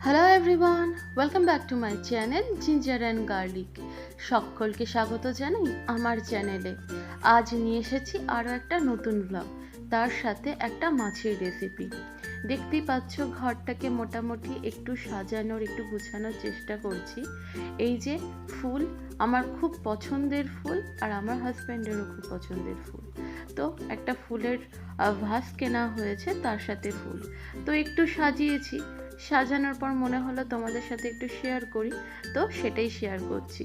Hello everyone, welcome back to my channel ginger and garlic. সকলকে স্বাগত জানাই আমার চ্যানেলে। আজ নিয়ে এসেছি আরও একটা নতুন ব্লগ, তার সাথে একটা মাছের রেসিপি। দেখতেই পাচ্ছ ঘরটাকে মোটামুটি একটু সাজানোর, একটু গুছানোর চেষ্টা করছি। এই যে ফুল, আমার খুব পছন্দের ফুল, আর আমার হাজব্যান্ডেরও খুব পছন্দের ফুল। তো একটা ফুলের ভাস কেনা হয়েছে, তার সাথে ফুল। তো একটু সাজিয়েছি, সাজানোর পর মনে হলো তোমাদের সাথে একটু শেয়ার করি, তো সেটাই শেয়ার করছি।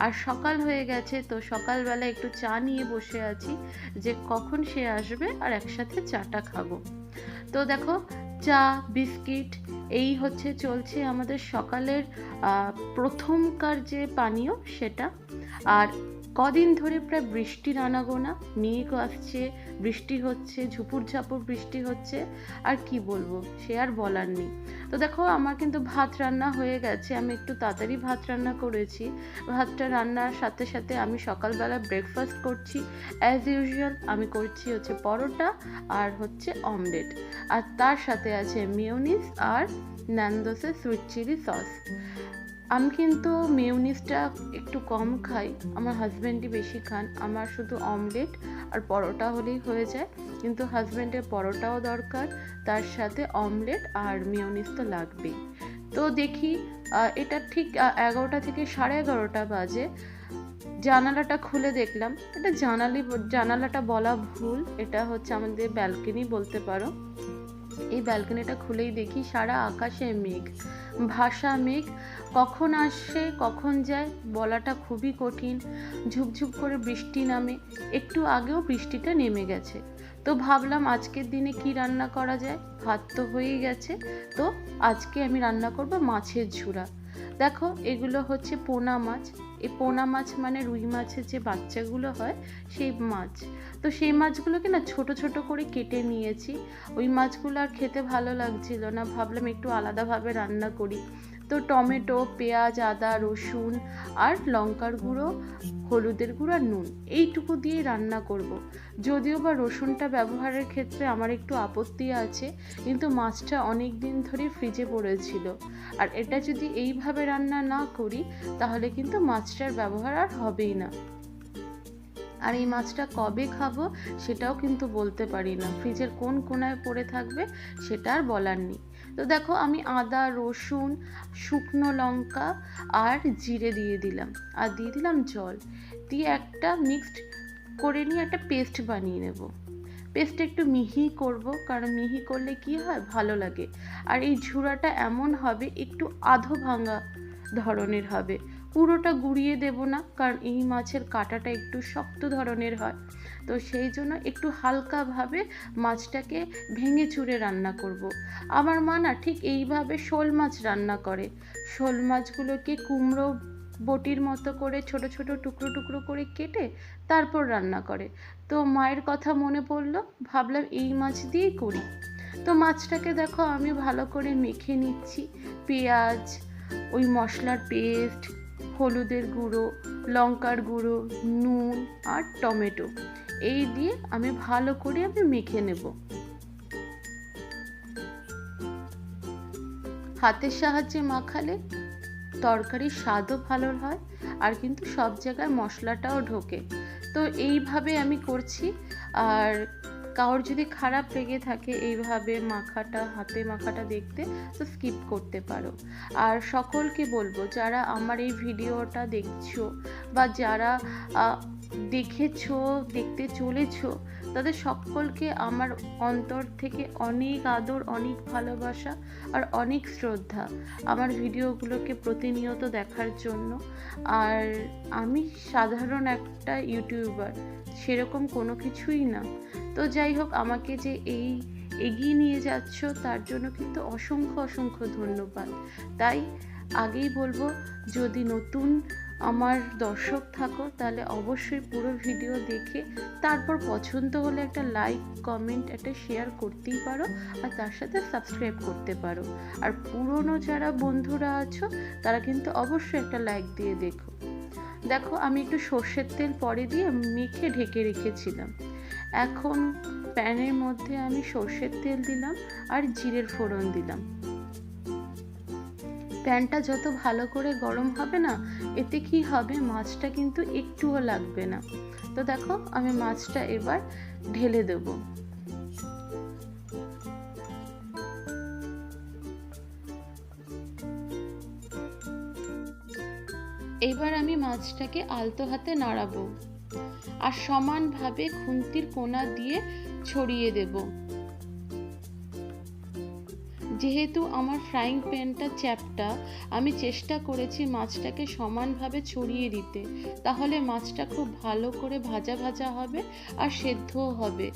আর সকাল হয়ে গেছে, তো সকালবেলা একটু চা নিয়ে বসে আছি যে কখন সে আসবে আর একসাথে চাটা খাবো। তো দেখো, চা বিস্কিট এই হচ্ছে চলছে আমাদের সকালের প্রথমকার যে পানীয় সেটা। আর কদিন ধরে প্রায় বৃষ্টির আনাগোনা, মেঘ আসছে, বৃষ্টি হচ্ছে, ঝুপুর ঝাপুর বৃষ্টি হচ্ছে, আর কি বলবো, সে আর বলার নেই। তো দেখো, আমার কিন্তু ভাত রান্না হয়ে গেছে, আমি একটু তাড়াতাড়ি ভাত রান্না করেছি। ভাতটা রান্নার সাথে সাথে আমি সকালবেলা ব্রেকফাস্ট করছি অ্যাজ ইউজুয়াল। আমি করছি হচ্ছে পরোটা আর হচ্ছে অমলেট, আর তার সাথে আছে মেয়োনিজ আর ন্যান্দোসের সুইট চিলি সস। আমি কিন্তু মেয়োনিজটা একটু কম খাই, আমার হাজব্যান্ডই বেশি খান। আমার শুধু অমলেট আর পরোটা হলেই হয়ে যায়, কিন্তু হাজব্যান্ডের পরোটাও দরকার, তার সাথে অমলেট আর মেয়োনিজ তো লাগবেই। তো দেখি, এটা ঠিক 11টা থেকে 11:30 বাজে। জানালাটা খুলে দেখলাম, এটা জানালাটা বলা ভুল, এটা হচ্ছে আমাদের ব্যালকনি বলতে পারো। এই ব্যালকনিটা খুলেই দেখি সারা আকাশে মেঘ, ভাসা মেঘ, কখন আসে কখন যায় বলাটা খুবই কঠিন। ঝুপঝুপ করে বৃষ্টি নামে, একটু আগেও বৃষ্টিটা নেমে গেছে। তো ভাবলাম আজকের দিনে কি রান্না করা যায়, ভাত তো হয়েই গেছে, তো আজকে আমি রান্না করব মাছের ঝুরা। দেখো, এগুলো হচ্ছে পোনা মাছ। এই পোনা মাছ মানে রুই মাছের যে বাচ্চাগুলো হয় সেই মাছ। তো সেই মাছগুলোকে না ছোট ছোট করে কেটে নিয়েছি। ওই মাছগুলো আর খেতে ভালো লাগছিল না, ভাবলাম একটু আলাদাভাবে রান্না করি। তো টমেটো, পেঁয়াজ, আদা, রসুন আর লঙ্কার গুঁড়ো, হলুদের গুঁড়ো আর নুন, এইটুকু দিয়েই রান্না করব। যদিও বা রসুনটা ব্যবহারের ক্ষেত্রে আমার একটু আপত্তি আছে, কিন্তু মাছটা অনেক দিন ধরে ফ্রিজে পড়েছিল, আর এটা যদি এইভাবে রান্না না করি তাহলে কিন্তু মাছটার ব্যবহার আর হবেই না। আর এই মাছটা কবে খাবো সেটাও কিন্তু বলতে পারি না, ফ্রিজের কোন কোনায় পড়ে থাকবে সেটা আর বলার নেই। তো দেখো, আমি আদা, রসুন, শুকনো লঙ্কা আর জিরে দিয়ে দিলাম, আর দিয়ে দিলাম জল, দিয়ে একটা মিক্সড করে নিয়ে একটা পেস্ট বানিয়ে নেব। পেস্টটা একটু মিহি করব, কারণ মিহি করলে কি হয়, ভালো লাগে। আর এই ঝুড়াটা এমন হবে একটু আধো ভাঙা ধরনের হবে, পুরোটা গুঁড়িয়ে দেব না, কারণ এই মাছের কাঁটাটা একটু শক্ত ধরনের হয়। তো সেই জন্য একটু হালকাভাবে মাছটাকে ভেঙে চুরে রান্না করব। আমার মা না ঠিক এইভাবে শোল মাছ রান্না করে। শোল মাছগুলোকে কুমড়ো বটির মতো করে ছোট ছোট টুকরো টুকরো করে কেটে তারপর রান্না করে। তো মায়ের কথা মনে পড়লো, ভাবলাম এই মাছ দিয়েই করি। তো মাছটাকে দেখো আমি ভালো করে মেখে নিচ্ছি। পেঁয়াজ, ওই মশলার পেস্ট, হলুদের গুঁড়ো, লঙ্কার গুঁড়ো, নুন আর টমেটো, এই দিয়ে আমি ভালো করে মেখে নেব। হাতের সাহায্যে মাখালে তরকারির স্বাদও ভালো হয়, আর কিন্তু সব জায়গায় মশলাটাও ঢোকে। তো এইভাবে আমি করছি। আর কারোর যদি খারাপ লেগে থাকে এইভাবে মাখাটা, হাতে মাখাটা দেখতে, তো স্কিপ করতে পারো। আর সকলকে বলবো, যারা আমার এই ভিডিওটা দেখছো বা যারা দেখেছো, দেখতে চলেছো, তাদের সকলকে আমার অন্তর থেকে অনেক আদর, অনেক ভালোবাসা আর অনেক শ্রদ্ধা আমার ভিডিওগুলোকে প্রতিনিয়ত দেখার জন্য। আর আমি সাধারণ একটা ইউটিউবার, সেরকম কোনো কিছুই না। তো যাই হোক, আমাকে যে এই এগিয়ে নিয়ে যাচ্ছ তার জন্য কিন্তু অসংখ্য অসংখ্য ধন্যবাদ। তাই আগেই বলবো, যদি নতুন আমার দর্শক থাকো তাহলে অবশ্যই পুরো ভিডিও দেখে তারপর পছন্দ হলে একটা লাইক, কমেন্ট, একটা শেয়ার করতেই পারো, আর তার সাথে সাবস্ক্রাইব করতে পারো। আর পুরনো যারা বন্ধুরা আছো তারা কিন্তু অবশ্যই একটা লাইক দিয়ে দেখো। দেখো, আমি একটু সর্ষের তেল পরে দিয়ে মেখে ঢেকে রেখেছিলাম। এখন প্যানের মধ্যে আমি সর্ষের তেল দিলাম আর জিরের ফোড়ন দিলাম। প্যানটা যত ভালো করে গরম হবে না, এতে কি হবে, মাছটা কিন্তু একটুও লাগবে না। তো দেখো আমি মাছটা এবার ঢেলে দেব। এবার আমি মাছটাকে আলতো হাতে নাড়াবো আর সমানভাবে খুন্তির কোনা দিয়ে ছড়িয়ে দেব। যেহেতু আমার ফ্রাইং প্যানটা চ্যাপ্টা, আমি চেষ্টা করেছি মাছটাকে সমানভাবে ছড়িয়ে দিতে, তাহলে মাছটা খুব ভালো করে ভাজা ভাজা হবে আর সেদ্ধও হবে।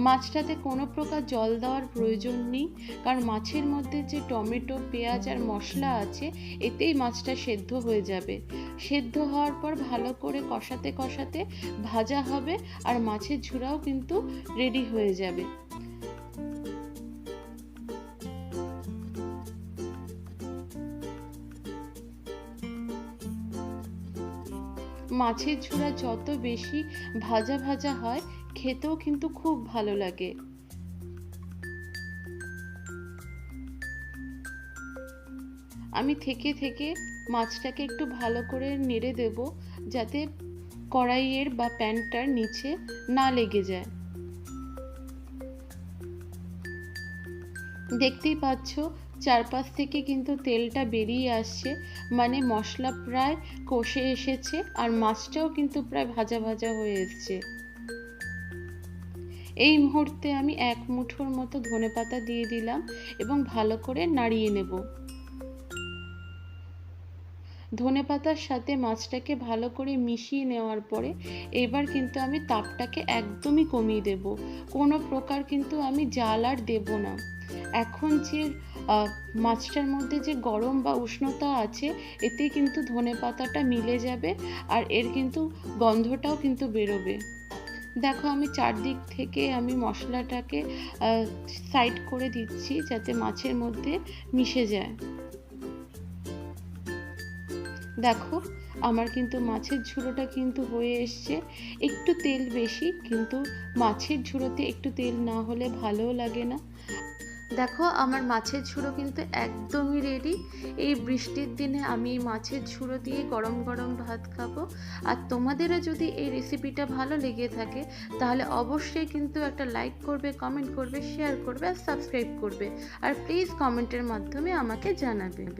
মাছটাতে কোনো প্রকার জল দেওয়ার প্রয়োজন নেই, কারণ মাছের মধ্যে যে টমেটো, পেঁয়াজ আর মশলা আছে, এতেই মাছটা সেদ্ধ হয়ে যাবে। সেদ্ধ হওয়ার পর ভালো করে কষাতে কষাতে ভাজা হবে আর মাছের ঝুড়াও কিন্তু রেডি হয়ে যাবে। মাছের ঝুড়া যত বেশি ভাজা ভাজা হয়, খেতেও কিন্তু খুব ভালো লাগে। আমি থেকে থেকে মাছটাকে একটু ভালো করে নেড়ে দেব, যাতে কড়াইয়ের বা প্যানটার নিচে না লেগে যায়। দেখতেই পাচ্ছ চারপাশ থেকে কিন্তু তেলটা বেরিয়ে আসছে, মানে মশলা প্রায় কষে এসেছে আর মাছটাও কিন্তু প্রায় ভাজা ভাজা হয়ে এসছে। এই মুহূর্তে আমি 1 মুঠোর মতো ধনেপাতা দিয়ে দিলাম এবং ভালো করে নাড়িয়ে নেব। ধনেপাতার সাথে মাছটাকে ভালো করে মিশিয়ে নেওয়ার পরে এবার কিন্তু আমি তাপটাকে একদমই কমিয়ে দেব। কোনো প্রকার কিন্তু আমি জাল আর দেব না। এখন যে মাছটার মধ্যে যে গরম বা উষ্ণতা আছে, এতে কিন্তু ধনেপাতাটা মিলে যাবে আর এর কিন্তু গন্ধটাও কিন্তু বেরোবে। দেখো আমি চারদিক থেকে আমি মশলাটাকে সাইড করে দিচ্ছি, যাতে মাছের মধ্যে মিশে যায়। দেখো আমার কিন্তু মাছের ঝুড়োটা কিন্তু হয়ে এসছে। একটু তেল বেশি, কিন্তু মাছের ঝুড়োতে একটু তেল না হলে ভালোও লাগে না। দেখো আমার মাছের ঝুড়ো কিন্তু একদমই রেডি। এই বৃষ্টির দিনে আমি এই মাছের ঝুড়ো দিয়ে গরম গরম ভাত খাবো। আর তোমাদেরও যদি এই রেসিপিটা ভালো লেগে থাকে, তাহলে অবশ্যই কিন্তু একটা লাইক করবে, কমেন্ট করবে, শেয়ার করবে আর সাবস্ক্রাইব করবে। আর প্লিজ কমেন্টের মাধ্যমে আমাকে জানাবে।